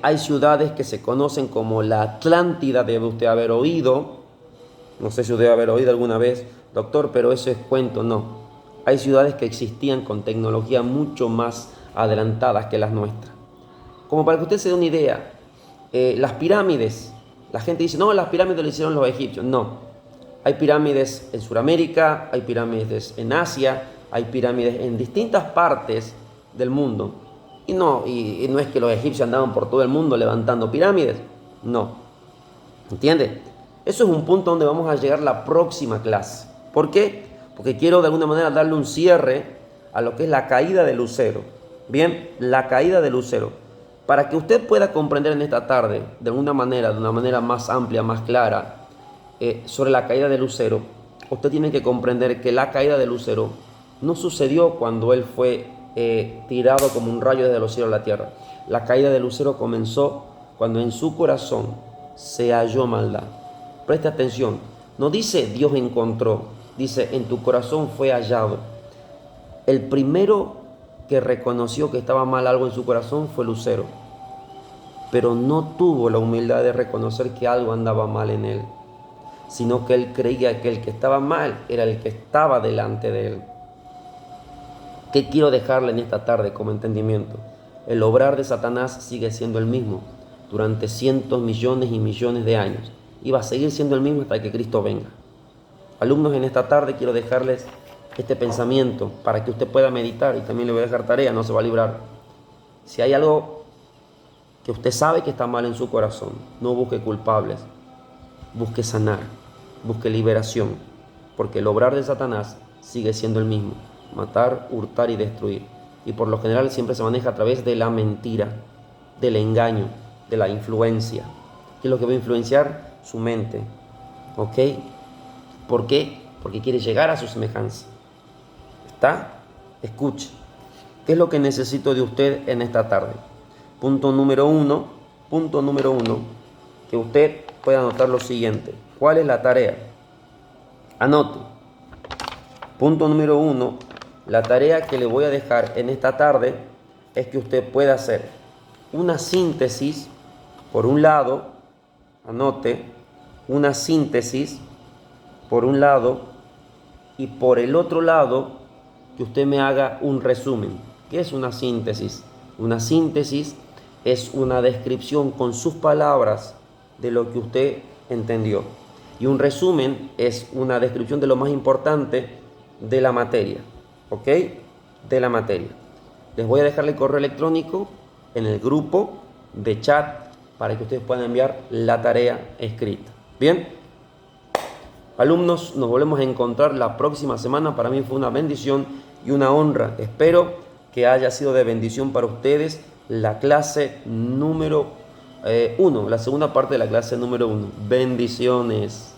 Hay ciudades que se conocen como la Atlántida, debe usted haber oído. No sé si usted debe haber oído alguna vez, doctor, pero eso es cuento, no. Hay ciudades que existían con tecnología mucho más adelantadas que las nuestras. Como para que usted se dé una idea, las pirámides, la gente dice, no, las pirámides lo hicieron los egipcios. No, hay pirámides en Sudamérica, hay pirámides en Asia, hay pirámides en distintas partes del mundo. Y no es que los egipcios andaban por todo el mundo levantando pirámides. No. ¿Entiende? Eso es un punto donde vamos a llegar la próxima clase. ¿Por qué? Porque quiero de alguna manera darle un cierre a lo que es la caída de Lucero. Bien, la caída de Lucero. Para que usted pueda comprender en esta tarde, de una manera más amplia, más clara, sobre la caída de Lucero, usted tiene que comprender que la caída de Lucero no sucedió cuando él fue tirado como un rayo desde los cielos a la tierra. La caída de Lucero comenzó cuando en su corazón se halló maldad. Preste atención, no dice Dios encontró, dice en tu corazón fue hallado. El primero que reconoció que estaba mal algo en su corazón fue Lucero, pero no tuvo la humildad de reconocer que algo andaba mal en él, sino que él creía que el que estaba mal era el que estaba delante de él. ¿Qué quiero dejarle en esta tarde como entendimiento? El obrar de Satanás sigue siendo el mismo durante cientos, millones y millones de años, y va a seguir siendo el mismo hasta que Cristo venga. Alumnos, en esta tarde quiero dejarles este pensamiento para que usted pueda meditar, y también le voy a dejar tarea, no se va a librar. Si hay algo que usted sabe que está mal en su corazón, no busque culpables, busque sanar, busque liberación, porque el obrar de Satanás sigue siendo el mismo: matar, hurtar y destruir. Y por lo general siempre se maneja a través de la mentira, del engaño, de la influencia. ¿Qué es lo que va a influenciar? Su mente. ¿Ok? ¿Por qué? Porque quiere llegar a su semejanza. ¿Está? Escuche. ¿Qué es lo que necesito de usted en esta tarde? Punto número uno, que usted pueda anotar lo siguiente. ¿Cuál es la tarea? Anote. Punto número 1, la tarea que le voy a dejar en esta tarde es que usted pueda hacer una síntesis, por un lado, anote, una síntesis, por un lado, y por el otro lado, que usted me haga un resumen. ¿Qué es una síntesis? Una síntesis es una descripción con sus palabras de lo que usted entendió. Y un resumen es una descripción de lo más importante de la materia, ¿ok? De la materia. Les voy a dejar el correo electrónico en el grupo de chat para que ustedes puedan enviar la tarea escrita. ¿Bien? Alumnos, nos volvemos a encontrar la próxima semana. Para mí fue una bendición y una honra. Espero que haya sido de bendición para ustedes la clase número 1, la segunda parte de la clase número 1. Bendiciones.